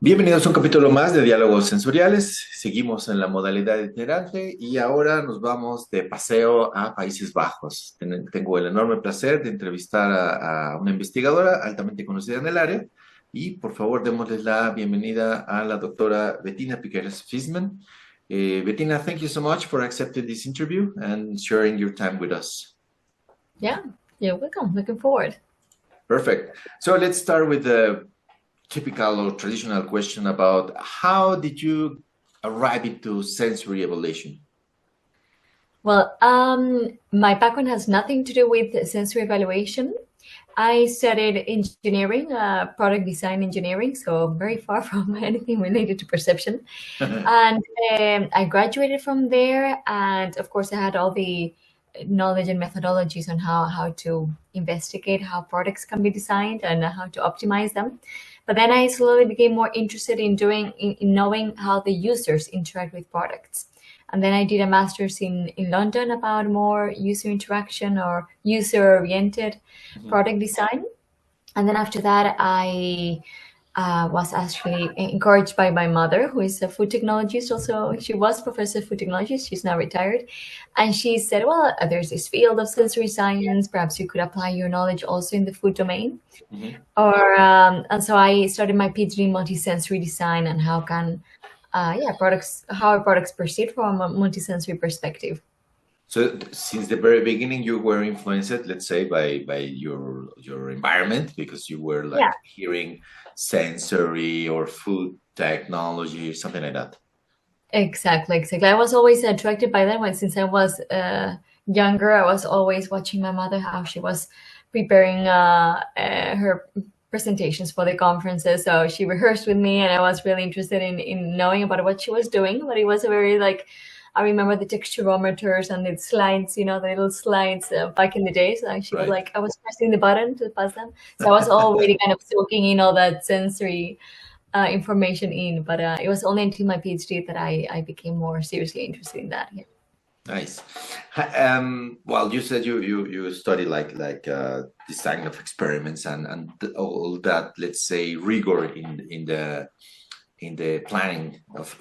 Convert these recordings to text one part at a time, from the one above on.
Bienvenidos a un capítulo más de Diálogos Sensoriales. Seguimos en la modalidad itinerante y ahora nos vamos de paseo a Países Bajos. Tengo el enorme placer de entrevistar a una investigadora altamente conocida en el área y por favor démosles la bienvenida a la doctora Betina Piqueras Fiszman. Betina, thank you so much for accepting this interview and sharing your time with us. Yeah, you're welcome. Looking forward. Perfect. So let's start with the typical or traditional question about how did you arrive into sensory evaluation? Well, my background has nothing to do with sensory evaluation. I studied engineering, product design engineering, so very far from anything related to perception. And I graduated from there, and of course, I had all the knowledge and methodologies on how to investigate how products can be designed and how to optimize them. But then I slowly became more interested in knowing how the users interact with products. And then I did a master's in London about more user interaction or user-oriented product design. And then after that, I was actually encouraged by my mother, who is a food technologist. Also, she was professor of food technologist. She's now retired. And she said, well, there's this field of sensory science. Perhaps you could apply your knowledge also in the food domain. Mhm. And so I started my PhD in multisensory design and how are products perceived from a multisensory perspective. So since the very beginning, you were influenced, let's say, by your environment because you were like Yeah, hearing sensory or food technology, something like that. exactly. I was always attracted by that one since I was younger. I was always watching my mother how she was preparing her presentations for the conferences. So she rehearsed with me, and I was really interested in knowing about what she was doing. But it was a very like I remember the texturometers and the slides, the little slides back in the days. She was Right. like, I was pressing the button to pass them. So I was already kind of soaking in all that sensory information in. But it was only until my PhD that I became more seriously interested in that. Yeah. Nice. Well, you said you study like design of experiments and all that, let's say, rigor in the planning of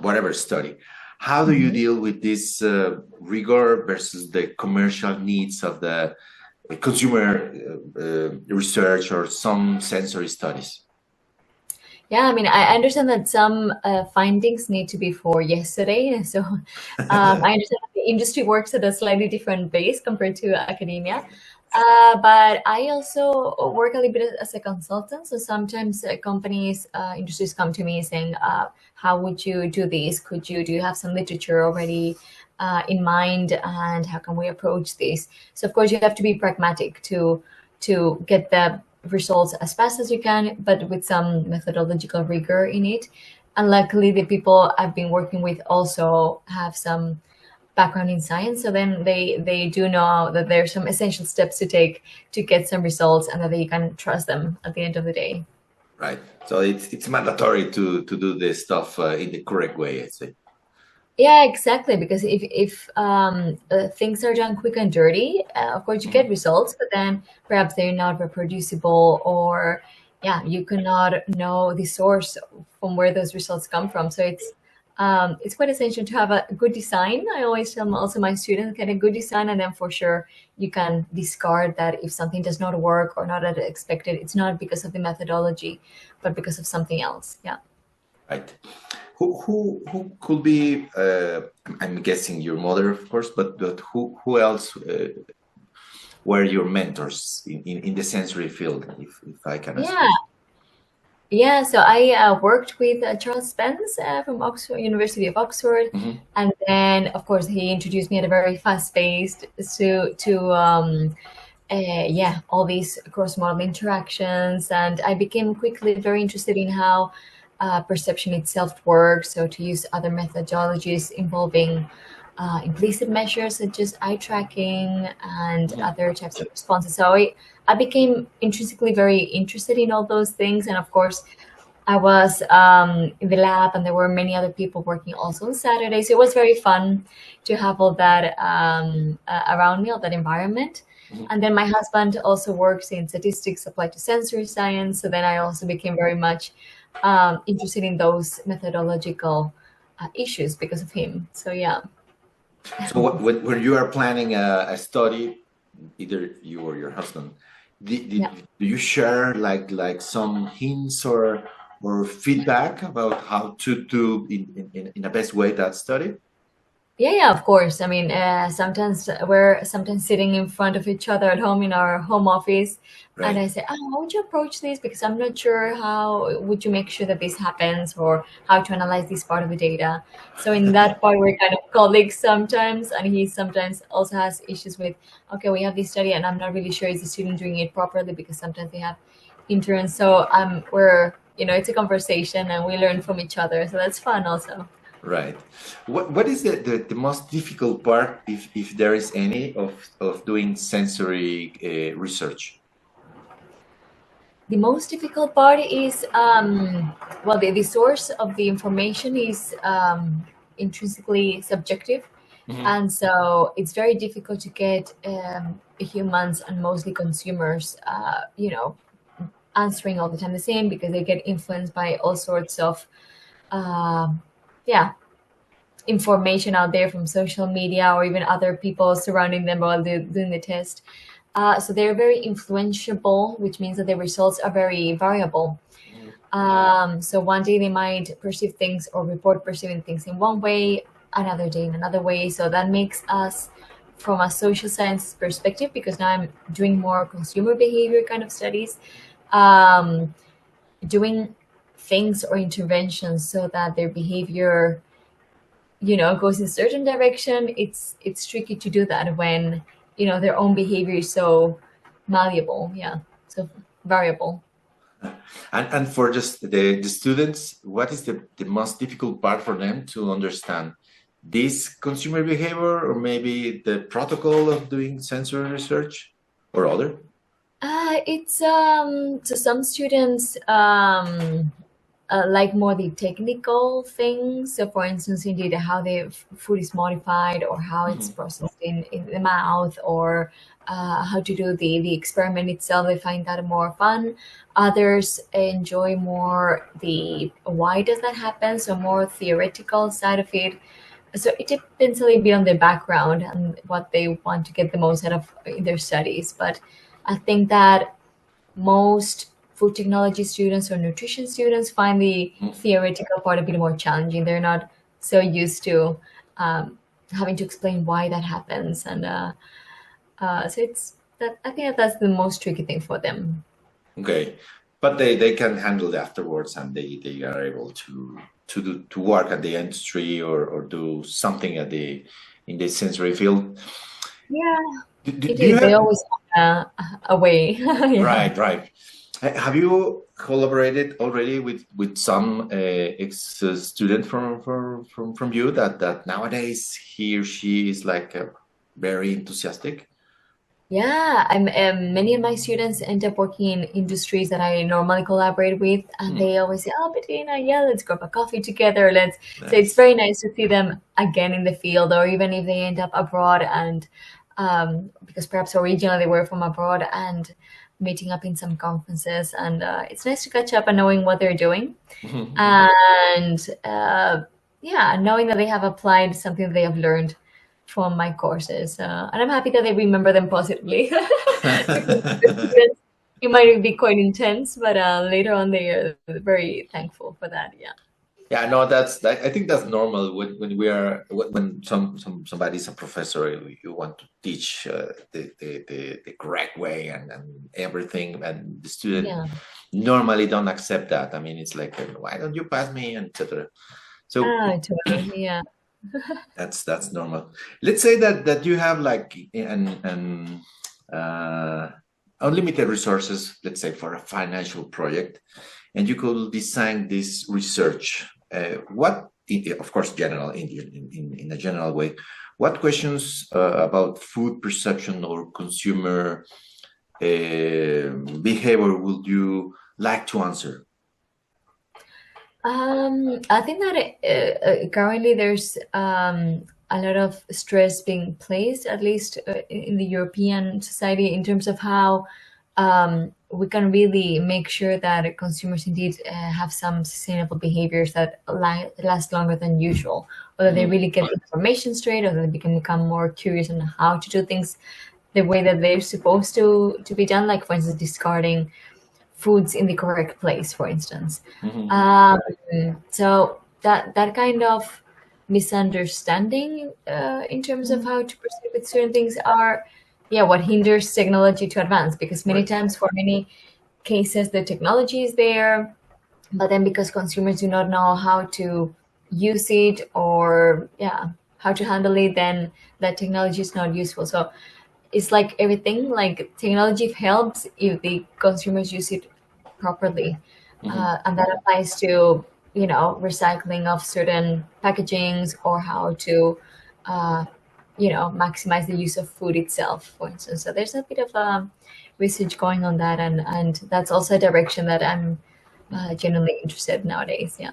whatever study. How do you Mhm. deal with this rigor versus the commercial needs of the consumer research or some sensory studies? Yeah, I mean, I understand that some findings need to be for yesterday. So I understand that the industry works at a slightly different pace compared to academia. But I also work a little bit as a consultant. So sometimes companies, industries come to me saying, how would you do this? Do you have some literature already in mind? And how can we approach this? So of course you have to be pragmatic to get the results as fast as you can, but with some methodological rigor in it. And luckily, the people I've been working with also have some background in science, so then they do know that there's some essential steps to take to get some results, and that they can trust them at the end of the day. Right. So it's mandatory to do this stuff in the correct way, I'd say. Yeah, exactly. Because if things are done quick and dirty, of course you get Mhm. results, but then perhaps they're not reproducible, or yeah, you cannot know the source from where those results come from. So it's quite essential to have a good design. I always tell also my students get a good design, and then for sure you can discard that if something does not work or not as expected. It's not because of the methodology, but because of something else. Yeah. Right. Who could be? I'm guessing your mother, of course, but who else were your mentors in the sensory field, if I can ask Yeah. you? Yeah, so I worked with Charles Spence from Oxford, University of Oxford, Mhm. and then of course he introduced me at a very fast pace to all these cross-model interactions, and I became quickly very interested in how perception itself works. So to use other methodologies involving implicit measures such as eye tracking and Mhm. other types of responses. So I became intrinsically very interested in all those things, and of course I was in the lab, and there were many other people working also on Saturdays. So it was very fun to have all that around me, all that environment. And then my husband also works in statistics applied to sensory science. So then I also became very much interested in those methodological issues because of him. So yeah. So when you are planning a study, either you or your husband, Yeah. do you share like some hints or feedback about how to do in a best way that study? Yeah, of course. I mean, sometimes we're sometimes sitting in front of each other at home in our home office, and Right. I say, "Oh, how would you approach this? Because I'm not sure how would you make sure that this happens, or how to analyze this part of the data." So in that part, we're kind of colleagues sometimes, and he sometimes also has issues with, "Okay, we have this study, and I'm not really sure is the student doing it properly because sometimes they have interns." So we're it's a conversation, and we learn from each other. So that's fun also. Right. What is the most difficult part, if there is any, of doing sensory research? The most difficult part is, well, the source of the information is intrinsically subjective. Mhm. And so it's very difficult to get humans and mostly consumers, answering all the time the same because they get influenced by all sorts of, uh, yeah, information out there from social media or even other people surrounding them while they're doing the test. So they're very influenceable, which means that the results are very variable. Mhm. So one day they might perceive things or report perceiving things in one way, another day in another way. So that makes us, from a social science perspective, because now I'm doing more consumer behavior kind of studies, um, doing things or interventions so that their behavior goes in a certain direction. It's tricky to do that when their own behavior is so malleable, yeah, so variable. And for just the students, what is the most difficult part for them to understand? This consumer behavior, or maybe the protocol of doing sensory research, or other? It's to some students, like more the technical things. So, for instance, indeed, how the food is modified or how it's Mhm. processed in the mouth, or how to do the experiment itself. They find that more fun. Others enjoy more the why does that happen, so more theoretical side of it. So it depends a little bit on their background and what they want to get the most out of in their studies. But I think that most food technology students or nutrition students find the theoretical part a bit more challenging. They're not so used to having to explain why that happens, and so it's that I think that's the most tricky thing for them. Okay, but they can handle it afterwards, and they are able to work at the industry, or do something at the in the sensory field. Yeah, it Do you is. They have always have a way. Yeah. right, right? Have you collaborated already with some ex student from you that nowadays he or she is like very enthusiastic? Yeah, many of my students end up working in industries that I normally collaborate with, and Hmm, they always say, "Oh, Bettina, yeah, let's grab a coffee together. Let's." So it's nice. very nice to see them again in the field, or even if they end up abroad, and because perhaps originally they were from abroad, and meeting up in some conferences, and it's nice to catch up and knowing what they're doing, and yeah, knowing that they have applied something that they have learned from my courses. And I'm happy that they remember them positively because the students, it might be quite intense, but later on they are very thankful for that. Yeah. Yeah, no, I think that's normal when we are when somebody's a professor, you want to teach the correct way and everything, and the student Yeah. normally don't accept that. I mean, it's like, why don't you pass me, and etc. So Ah, totally. Yeah. that's normal. Let's say that you have like an uh, unlimited resources, let's say for a financial project, and you could design this research. What, of course, general in a general way, what questions about food perception or consumer behavior would you like to answer? I think that currently there's a lot of stress being placed, at least in the European society, in terms of how we can really make sure that consumers indeed have some sustainable behaviors that last longer than usual, or that they really get the information straight, or that they can become more curious on how to do things the way that they're supposed to be done, like for instance discarding foods in the correct place, for instance. So that kind of misunderstanding in terms of how to proceed with certain things are, yeah, what hinders technology to advance, because many times for many cases the technology is there, but then because consumers do not know how to use it, or yeah, how to handle it, then that technology is not useful. So it's like everything, like technology helps if the consumers use it properly. And that applies to, you know, recycling of certain packagings, or how to you know, maximize the use of food itself, for instance. So there's a bit of research going on that, and that's also a direction that I'm genuinely interested nowadays. Yeah.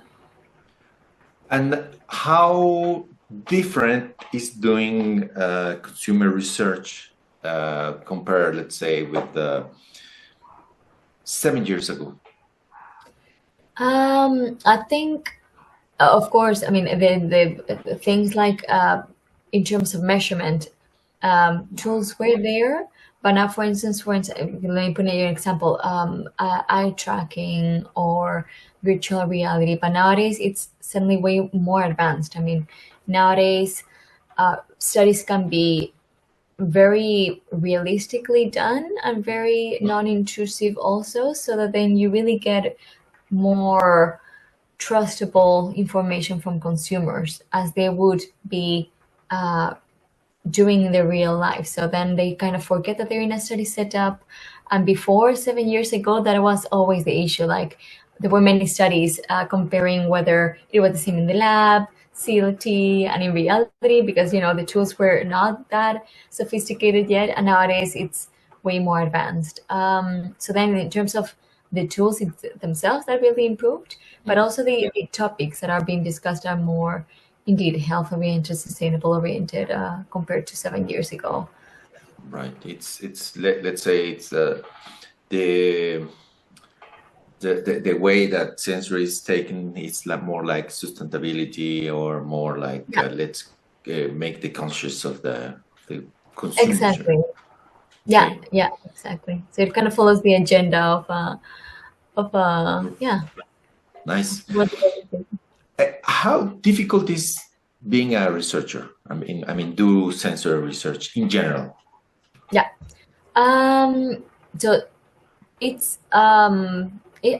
And how different is doing consumer research compared, let's say, with 7 years ago? I think, of course, I mean, the things like in terms of measurement, tools were there, but now, for instance, let me put an example, eye tracking or virtual reality. But nowadays, it's suddenly way more advanced. I mean, nowadays, studies can be very realistically done and very non-intrusive also, so that then you really get more trustable information from consumers as they would be doing in their real life. So then they kind of forget that they're in a study setup. And before, 7 years ago, that was always the issue. Like there were many studies comparing whether it was the same in the lab, CLT, and in reality, because you know the tools were not that sophisticated yet, and nowadays it's way more advanced. So then, in terms of the tools themselves, that really improved, but also the topics that are being discussed are more indeed health oriented, sustainable oriented compared to 7 years ago. Right. Let's say it's the the way that sensory is taken is like more like sustainability, or more like Yeah, let's make the conscious of the consumer. exactly. Yeah, Okay. yeah, exactly. So it kind of follows the agenda of yeah. Nice. What How difficult is being a researcher? I mean, do sensory research in general. Yeah. So it's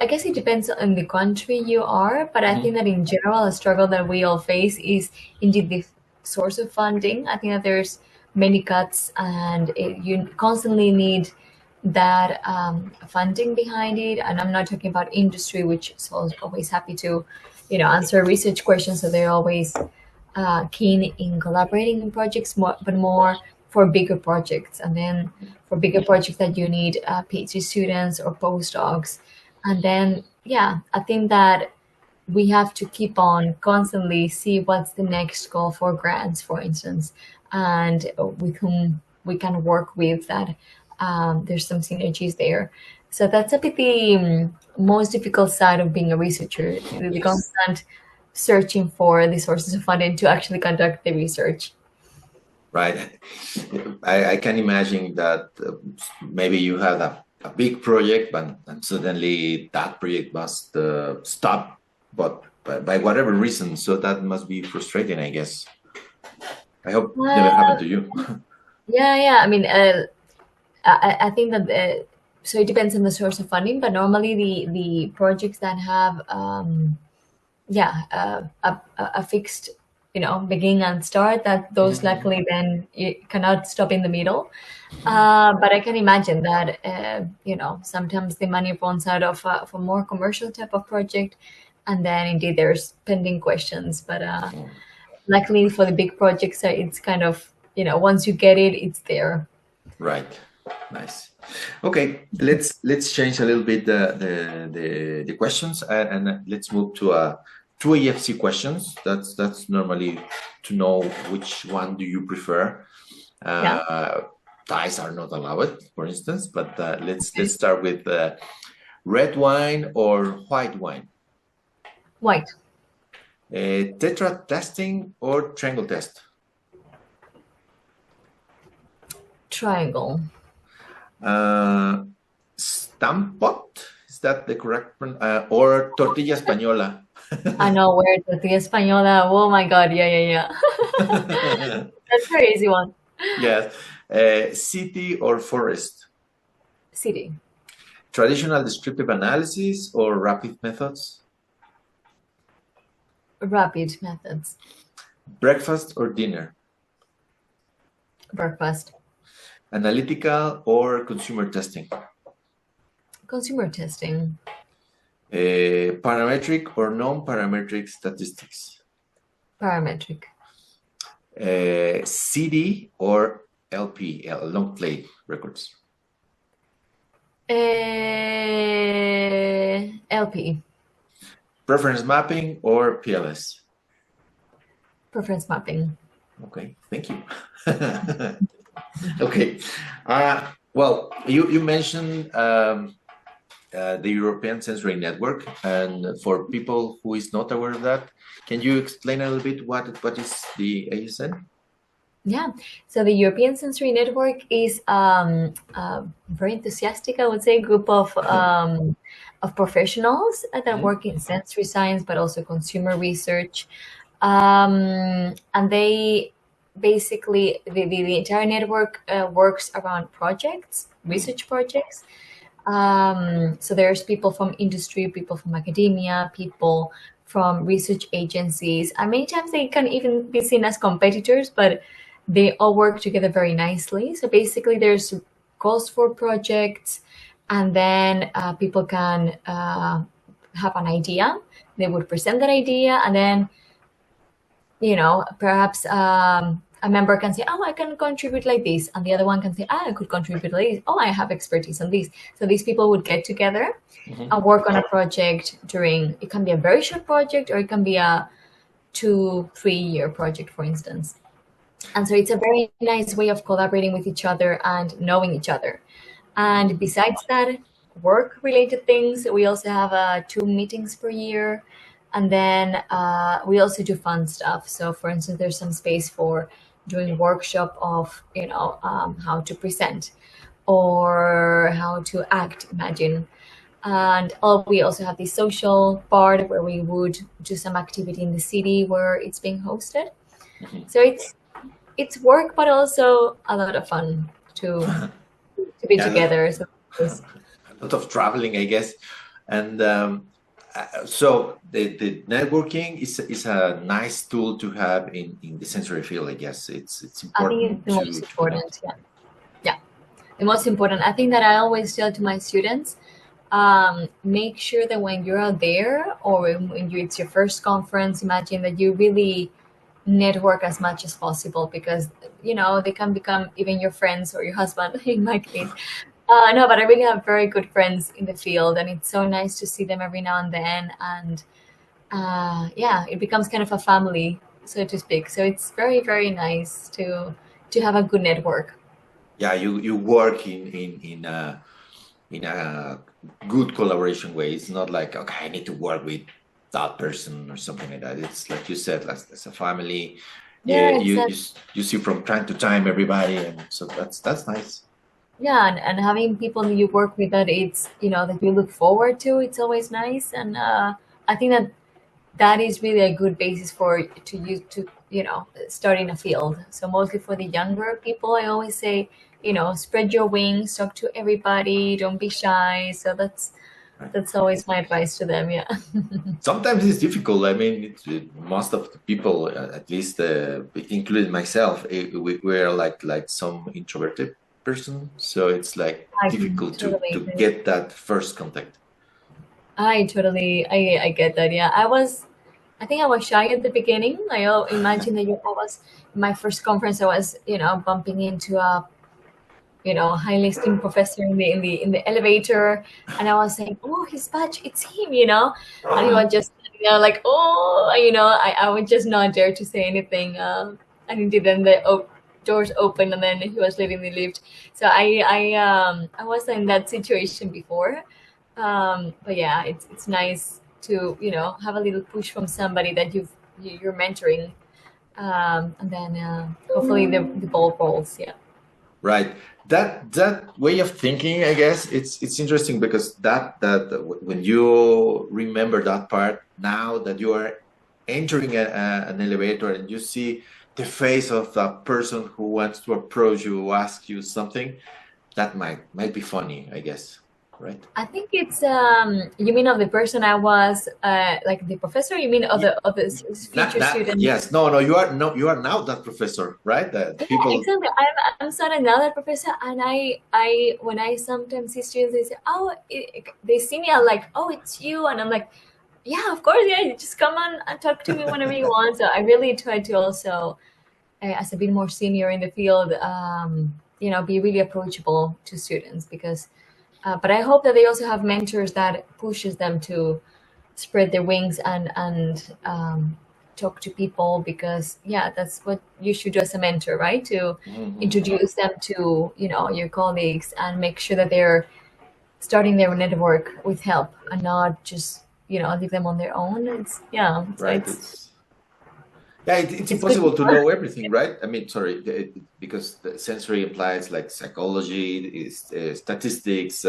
I guess it depends on the country you are, but I think that in general, a struggle that we all face is indeed the source of funding. I think that there's many cuts, and you constantly need that funding behind it. And I'm not talking about industry, which is always happy to, you know, answer research questions. So they're always keen in collaborating in projects, but more for bigger projects. And then for bigger projects that you need PhD students or postdocs. And then, yeah, I think that we have to keep on constantly see what's the next goal for grants, for instance, and with whom we can work with that. There's some synergies there. So that's a bit the most difficult side of being a researcher, the Yes. constant searching for the sources of funding to actually conduct the research. Right. I can imagine that maybe you have a big project, but and suddenly that project must stop, but by whatever reason. So that must be frustrating, I guess. I hope never happened Uh, to you. yeah, yeah. I mean, I think that so it depends on the source of funding, but normally the projects that have yeah a fixed, you know, beginning and start, that those luckily then you cannot stop in the middle. But I can imagine that you know, sometimes the money runs out of a more commercial type of project, and then indeed there's pending questions. But luckily for the big projects, it's kind of, you know, once you get it, it's there. Right. Nice. Okay, let's change a little bit the questions, and let's move to two AFC questions. That's normally to know which one do you prefer. Yeah. Ties are not allowed, for instance, but let's start with red wine or white wine. White. Tetra testing or triangle test? Triangle. Stampot, is that the correct one? Or tortilla española? I know where tortilla española. Oh my God. Yeah. That's a very easy one. Yes. City or forest? City. Traditional descriptive analysis or rapid methods? Rapid methods. Breakfast or dinner? Breakfast. Analytical or consumer testing? Consumer testing. Parametric or non-parametric statistics? Parametric. CD or LP, long play records? LP. Preference mapping or PLS? Preference mapping. Okay, thank you. Okay. Well, you mentioned the European Sensory Network, and for people who is not aware of that, can you explain a little bit what is the ASN? Yeah, so the European Sensory Network is a very enthusiastic, I would say, group of professionals that work in sensory science, but also consumer research. And they basically, the entire network works around projects, research projects. So there's people from industry, people from academia, people from research agencies, and many times they can even be seen as competitors, but they all work together very nicely. So basically there's calls for projects, and then people can have an idea. They would present that idea, and then, perhaps a member can say, oh, I can contribute like this. And the other one can say, I could contribute like this. Oh, I have expertise on this. So these people would get together and work on a project it can be a very short project, or it can be a 2-3 year project, for instance. And so it's a very nice way of collaborating with each other and knowing each other. And besides that, work-related things, we also have 2 meetings per year. And then we also do fun stuff. So, for instance, there's some space for doing workshop of, how to present or how to act, imagine. And we also have the social part where we would do some activity in the city where it's being hosted. So it's work, but also a lot of fun to be together. So a lot of traveling, I guess. And so the networking is a nice tool to have in the sensory field, I guess. It's important. I think it's the most important, yeah. The most important. I think that I always tell to my students, make sure that when you're out there, or when it's your first conference, imagine that you really network as much as possible, because they can become even your friends or your husband in my case. No, but I really have very good friends in the field, and it's so nice to see them every now and then. And it becomes kind of a family, so to speak. So it's very, very nice to have a good network. Yeah, you work in a good collaboration way. It's not like, okay, I need to work with that person or something like that. It's like you said, as a family. Yeah, you see from time to time everybody, and so that's nice. Yeah, and having people that you work with that it's that you look forward to, it's always nice. And I think that is really a good basis for start in a field. So mostly for the younger people, I always say, spread your wings, talk to everybody, don't be shy. So that's always my advice to them. Yeah. Sometimes it's difficult. I mean, most of the people, at least including myself, we're like some introverted person, so it's like difficult to get that first contact. I get that. Yeah, I think I was shy at the beginning. I imagine that I was my first conference. I was bumping into a highly esteemed professor in the elevator, and I was saying, oh, his badge, it's him, and he was just like, oh, I would just not dare to say anything. And indeed, then the doors opened, and then he was leaving the lift. So I was in that situation before. But yeah, it's nice to have a little push from somebody that you're mentoring, and then hopefully the ball rolls. Yeah. Right. That way of thinking, I guess, it's interesting because when you remember that part, now that you are entering an elevator and you see the face of the person who wants to approach you, ask you something, that might be funny, I guess. Right. I think it's you mean of the person I was like the professor? You mean of the future student? Yes, no, you are now that professor, right? That Yeah, people. exactly. I'm sort of another professor, and I when I sometimes see students, they say, "Oh," they see me, I'm like, "Oh, it's you," and I'm like, "Yeah, of course, yeah. You just come on and talk to me whenever you want." So I really try to also, as a bit more senior in the field, be really approachable to students because. But I hope that they also have mentors that pushes them to spread their wings and talk to people because yeah, that's what you should do as a mentor, right? To Mhm. introduce them to your colleagues and make sure that they're starting their network with help and not just leave them on their own. It's yeah, so Right. It's it's good. impossible to know everything, right? I mean, sorry, because the sensory implies like psychology, statistics,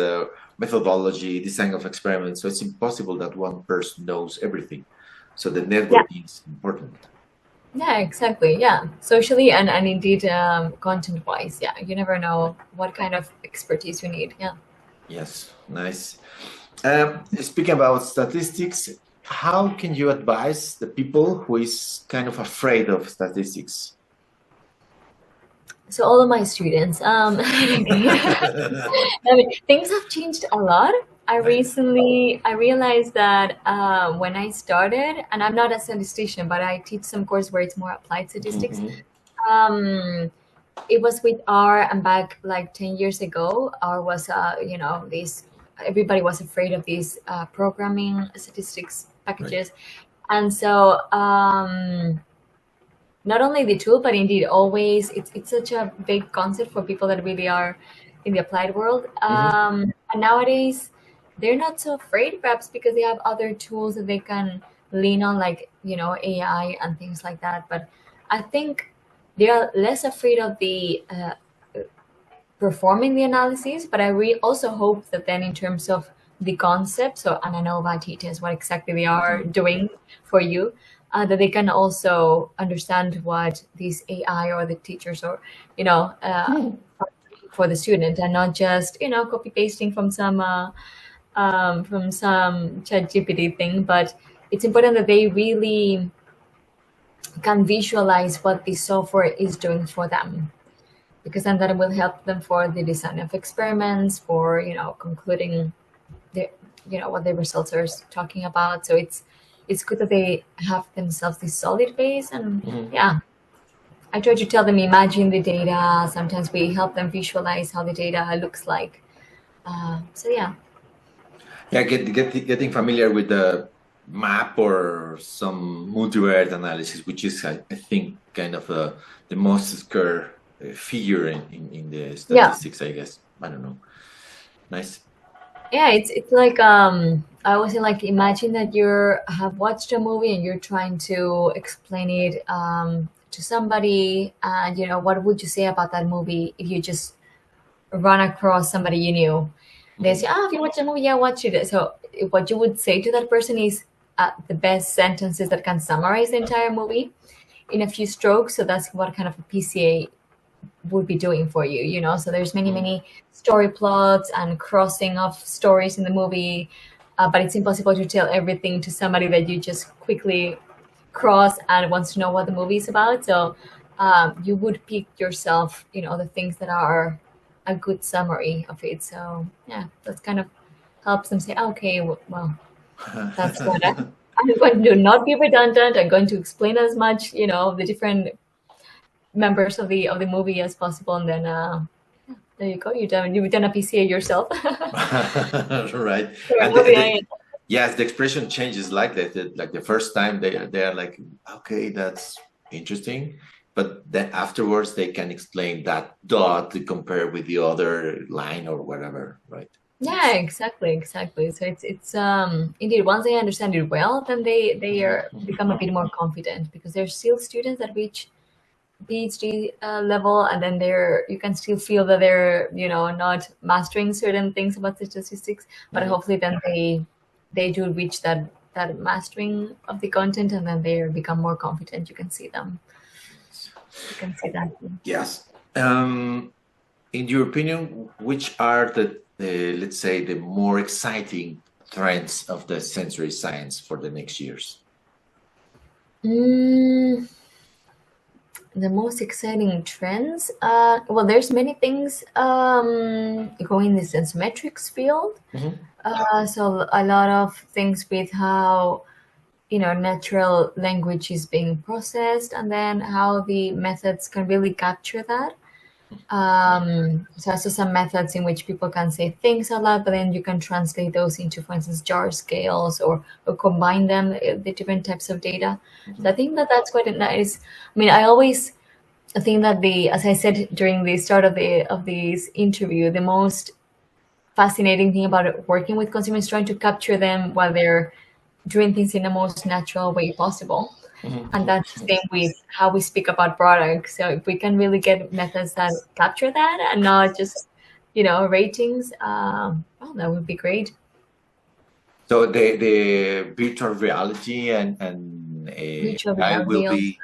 methodology, design of experiments. So it's impossible that one person knows everything. So the Yeah, networking is important. yeah, exactly. Yeah, socially and indeed content wise. Yeah, you never Right. know what kind of expertise you need. Yeah. Yes, nice. Speaking about statistics, how can you advise the people who is kind of afraid of statistics? So all of my students, I mean, things have changed a lot. I realized that when I started, and I'm not a statistician, but I teach some course where it's more applied statistics. Mhm. Um, it was with R, and back like 10 years ago, R was this. Everybody was afraid of these programming statistics Right. packages, and so. Not only the tool, but indeed always it's such a big concept for people that really are in the applied world. Mhm. And nowadays they're not so afraid, perhaps because they have other tools that they can lean on, like AI and things like that. But I think they are less afraid of the performing the analysis. But also hope that then in terms of the concept, so ANANOVA teaches what exactly they are Mhm. doing for you, that they can also understand what these AI or the teachers or for the student, and not just copy pasting from some chat GPT thing. But it's important that they really can visualize what the software is doing for them, because then that will help them for the design of experiments, for concluding the what the results are talking about. So it's good that they have themselves this solid base. And Mhm. yeah, I try to tell them imagine the data. Sometimes we help them visualize how the data looks like. So yeah. Yeah, getting familiar with the map or some multivariate analysis, which is, I think, kind of the most scarce figure in the Yeah, statistics, I guess. I don't know. Nice. yeah, it's like I always say, like, imagine that you have watched a movie and you're trying to explain it to somebody, and what would you say about that movie if you just run across somebody you knew? They say, Mhm. "Ah, if you watch a movie, yeah, watch it." So what you would say to that person is the best sentences that can summarize the entire movie in a few strokes. So that's what kind of a PCA would be doing for you, so there's many Mhm. many story plots and crossing of stories in the movie, but it's impossible to tell everything to somebody that you just quickly cross and wants to know what the movie is about. So you would pick yourself the things that are a good summary of it. So yeah, that's kind of helps them say, okay, well, that's what I'm going to do, not be redundant. I'm going to explain as much of the different members of the movie as possible, and then there you go. You've done a PCA yourself. Right. Or a And movie. Yes, the expression changes like that. Like the first time they are like, okay, that's interesting, but then afterwards they can explain that dot to compare with the other line or whatever, right? Yeah, exactly. So it's indeed, once they understand it well, then they Mhm, are mhm. become a bit more confident, because there's still students that reach PhD level, and then you can still feel that they're not mastering certain things about statistics, but Mhm. hopefully then they do reach that mastering of the content, and then they become more confident. You can see them. You can see that. Yes. In your opinion, which are the let's say the more exciting trends of the sensory science for the next years? Mm, the most exciting trends. Well, there's many things going in the sensometrics field. Mhm. So a lot of things with how natural language is being processed, and then how the methods can really capture that. So also some methods in which people can say things out loud, but then you can translate those into, for instance, jar scales, or combine them, the different types of data. So I Mhm. think that that's quite nice. I mean, I always think that as I said during the start of this interview, the most fascinating thing about working with consumers is trying to capture them while they're doing things in the most natural way possible. And Mhm. that's the same with how we speak about products. So if we can really get methods that capture that and not just, ratings, well, that would be great. So the virtual reality and Virtual AI will reality. be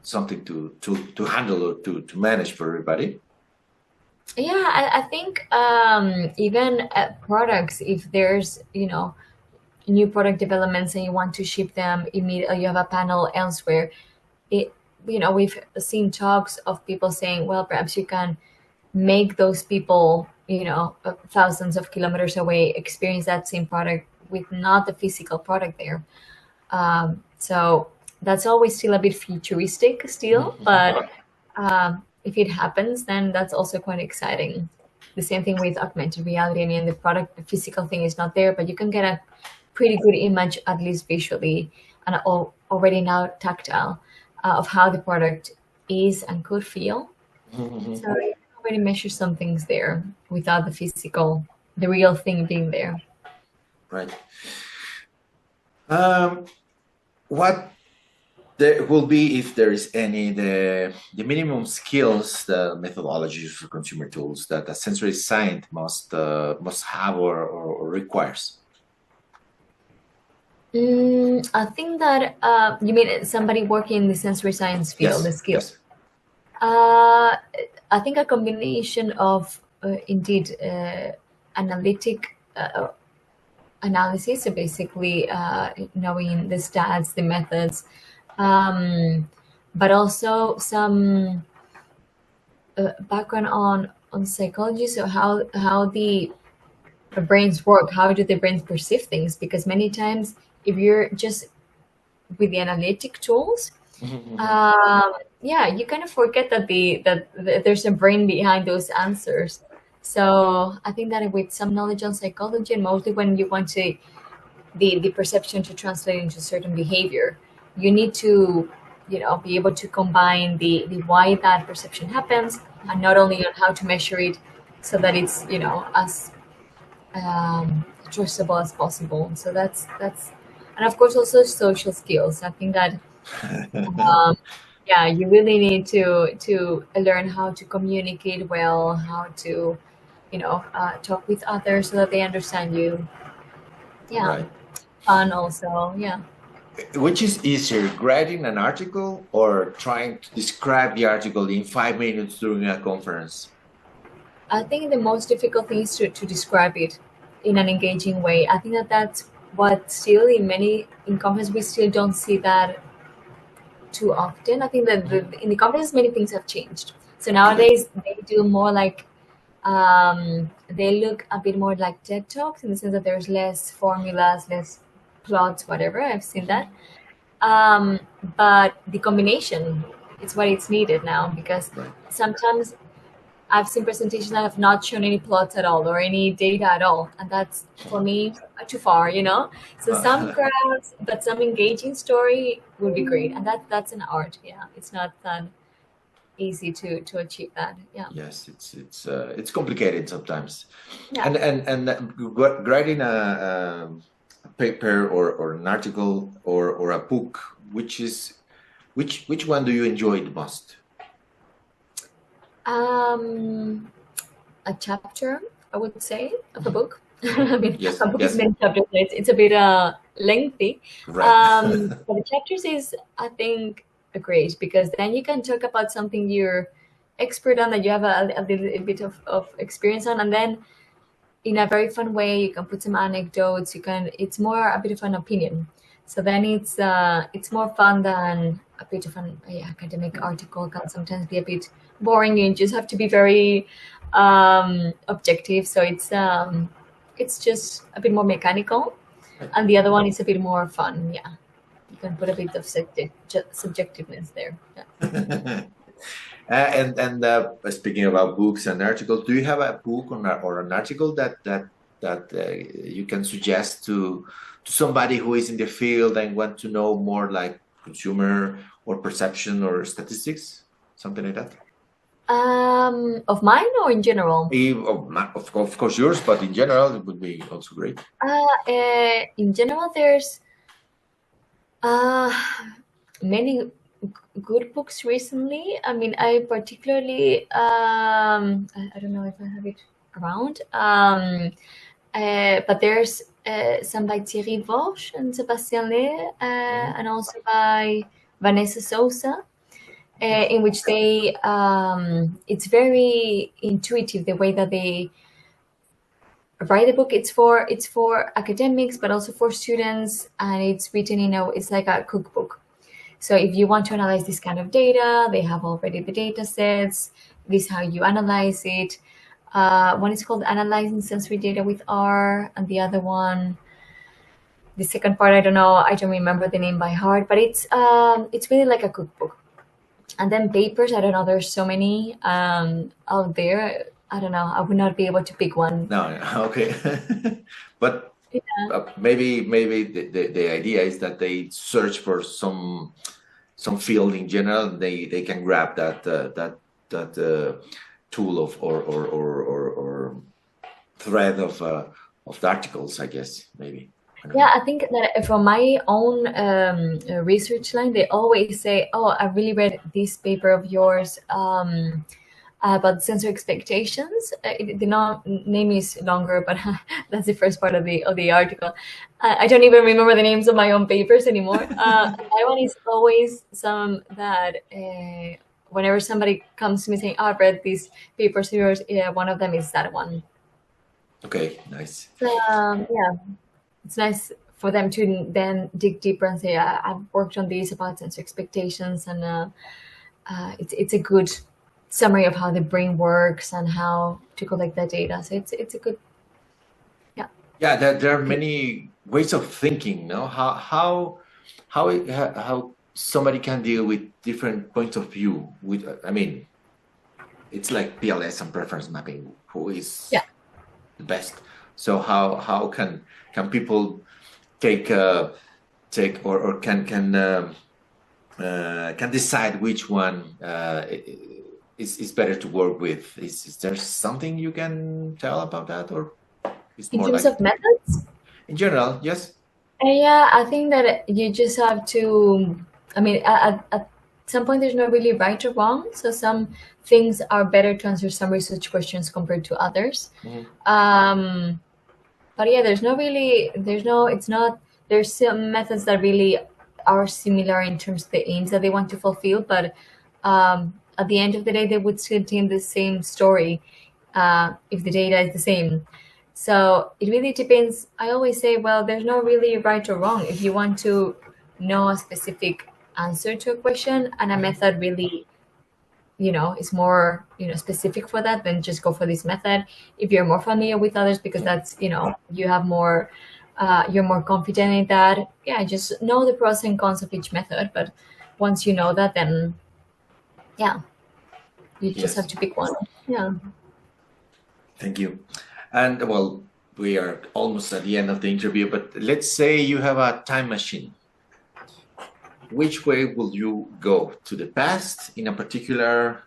something to handle or to manage for everybody. Yeah, I think even products, if there's, new product developments and you want to ship them immediately, you have a panel elsewhere. It, we've seen talks of people saying, well, perhaps you can make those people, thousands of kilometers away, experience that same product with not the physical product there. So that's always still a bit futuristic still, but if it happens, then that's also quite exciting. The same thing with augmented reality. I mean, the product, the physical thing is not there, but you can get a pretty good image, at least visually, and already now tactile, of how the product is and could feel. So you can already measure some things there without the real thing being there. Right. Um, what there will be, if there is any, the minimum skills, the methodologies for consumer tools that a sensory scientist must have or requires. I think that you mean somebody working in the sensory science field, the Yes, skill. yes. Uh, I think a combination of indeed analytic analysis, so basically knowing the stats, the methods, um, but also some background on psychology, so how the brains work, how do the brains perceive things, because many times if you're just with the analytic tools, yeah, you kind of forget that there's a brain behind those answers. So I think that with some knowledge on psychology, and mostly when you want to the perception to translate into certain behavior, you need to be able to combine the why that perception happens, and not only on how to measure it, so that it's as trustable as possible. So that's and of course also social skills. I think that um, yeah, you really need to learn how to communicate well, how to talk with others so that they understand you. Yeah, Right. fun also. Yeah, Which is easier, writing an article or trying to describe the article in 5 minutes during a conference? I think the most difficult thing is to describe it in an engaging way. I think that that's what still in conference we still don't see that too often. I think that Mhm. in the conference many things have changed. So Okay. nowadays they do more like they look a bit more like TED Talks, in the sense that there's less formulas, less plots, whatever. I've seen that. Mhm. Um, but the combination is what it's needed now, because Right. sometimes I've seen presentations that have not shown any plots at all or any data at all, and that's for me too far, you know. So some graphs, but some engaging story would be great, and that's an art. Yeah, it's not that easy to achieve that. Yeah. Yes, it's complicated sometimes. Yeah. And writing a paper or an article or a book, which one do you enjoy the most? A chapter, I would say, of a book. I mean, Yes, a book is yes, many chapters. So it's a bit lengthy. right. But the chapters is, I think, great because then you can talk about something you're expert on, that you have a little bit of experience on, and then in a very fun way you can put some anecdotes. It's more a bit of an opinion. So then it's more fun than a bit of an academic article can sometimes be a bit boring. You just have to be very objective. So it's just a bit more mechanical, and the other one is a bit more fun. Yeah, you can put a bit of subjectiveness there. Yeah. And speaking about books and articles, do you have a book or an article that you can suggest to somebody who is in the field and want to know more, like consumer or perception or statistics, something like that? Of mine or in general? Of course yours, but in general, it would be also great. In general, there's many good books recently. I mean, I particularly I don't know if I have it around, but there's some by Thierry Vosch and Sebastian Le, and also by Vanessa Sousa, in which they it's very intuitive the way that they write the book. It's for academics, but also for students, and it's written it's like a cookbook. So if you want to analyze this kind of data, they have already the data sets. This is how you analyze it. One is called Analyzing Sensory Data with R, and the other one, the second part, I don't know, I don't remember the name by heart, but it's really like a cookbook. And then papers, I don't know, there's so many out there. I don't know, I would not be able to pick one. No, okay. But maybe the idea is that they search for some field in general. They can grab that tool or thread of the articles, I guess, maybe. Yeah, I think that from my own research line, they always say, "Oh, I really read this paper of yours about sensor expectations." The name is longer, but that's the first part of the article. I don't even remember the names of my own papers anymore. That one is always some that whenever somebody comes to me saying, "Oh, I've read these papers of yours," one of them is that one. Okay, nice. So, yeah. It's nice for them to then dig deeper and say, I've worked on these about sensor expectations, and it's a good summary of how the brain works and how to collect that data. So it's a good, yeah. Yeah, there are many ways of thinking. No, how somebody can deal with different points of view. I mean, it's like PLS and preference mapping. Who is the best? So how can people take or can decide which one is better to work with? Is there something you can tell about that, or it's more in terms of methods? In general, yes. Yeah, I think that you just have to. I mean, at some point, there's no really right or wrong. So some things are better to answer some research questions compared to others. Mm-hmm. But yeah, there's some methods that really are similar in terms of the aims that they want to fulfill, but at the end of the day, they would still contain the same story if the data is the same. So it really depends. I always say, well, there's no really right or wrong. If you want to know a specific answer to a question and a method really is more, specific for that, then just go for this method. If you're more familiar with others, because that's, you have more, you're more confident in that. Yeah, just know the pros and cons of each method. But once you know that, then, yeah. You just have Yes. to pick one. Yeah. Thank you. And well, we are almost at the end of the interview, but let's say you have a time machine. Which way will you go? To the past in a particular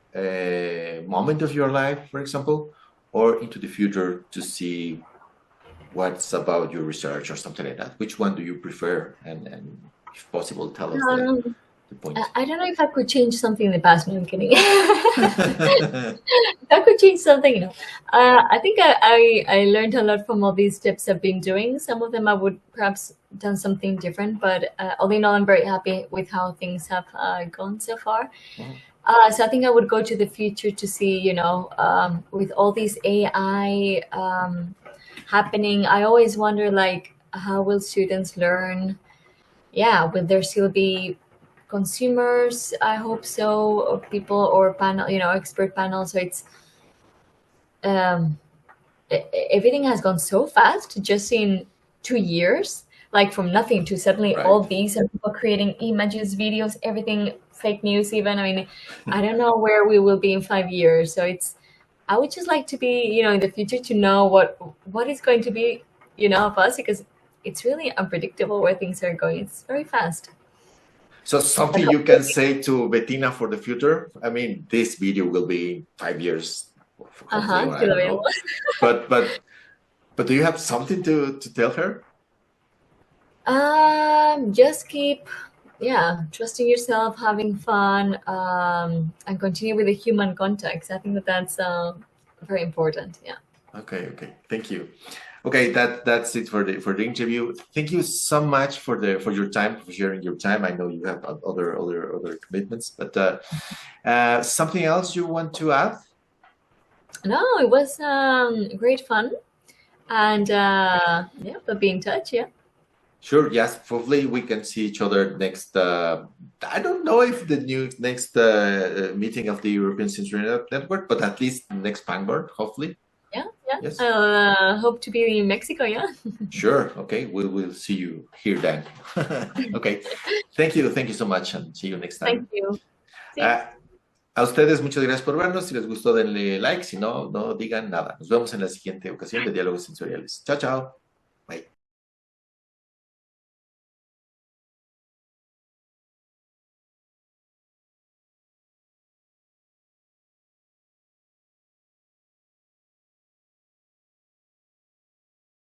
moment of your life, for example, or into the future to see what's about your research or something like that? Which one do you prefer? And if possible, tell us Um, the point. I don't know if I could change something in the past. No, I'm kidding. If I could change something, I think I learned a lot from all these steps I've been doing. Some of them I would perhaps done something different, but all in all, I'm very happy with how things have gone so far. Mhm. So I think I would go to the future to see, with all these AI happening, I always wonder, like, how will students learn? Yeah, will there still be consumers? I hope so, or people or panel, expert panel. So it's um, everything has gone so fast just in 2 years, like from nothing to suddenly all Right. these and people creating images, videos, everything, fake news even. I mean, I don't know where we will be in 5 years. So it's, I would just like to be, in the future to know what is going to be, of us, because it's really unpredictable where things are going. It's very fast. So But something you can hopefully, say to Bettina for the future? I mean, this video will be 5 years, hopefully, or I still don't available. know. But do you have something to tell her? Just keep, yeah, trusting yourself, having fun, and continue with the human context. I think that's very important. Yeah. Okay. Thank you. Okay, that's it for the interview. Thank you so much for your time, for sharing your time. I know you have other commitments, but something else you want to add? No, it was great fun, and yeah, we'll be in touch. Yeah. Sure, yes. Hopefully we can see each other next. I don't know if the new next meeting of the European Sensory Network, but at least next Vanguard, hopefully. Yeah, yeah. Yes. I'll hope to be in Mexico. Yeah. Sure. Okay. We'll see you here then. Okay. Thank you so much, and see you next Thank time. you. See. Ah, a ustedes muchas gracias por vernos. Si les gustó, denle like. Si no, no digan nada. Nos vemos en la siguiente ocasión de Diálogos Sensoriales. Chao, chao.